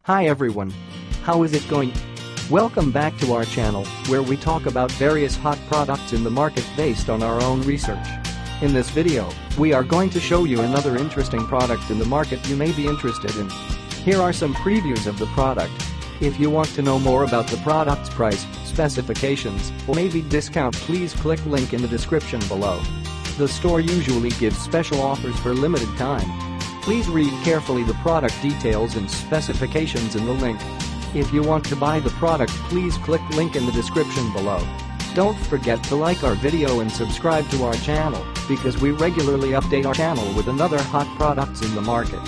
Hi everyone. How is it going? Welcome back to our channel, where we talk about various hot products in the market based on our own research. In this video, we are going to show you another interesting product in the market you may be interested in. Here are some previews of the product. If you want to know more about the product's price, specifications, or maybe discount, please click link in the description below. The store usually gives special offers for limited time. Please read carefully the product details and specifications in the link. If you want to buy the product, please click link in the description below. Don't forget to like our video and subscribe to our channel, because we regularly update our channel with another hot products in the market.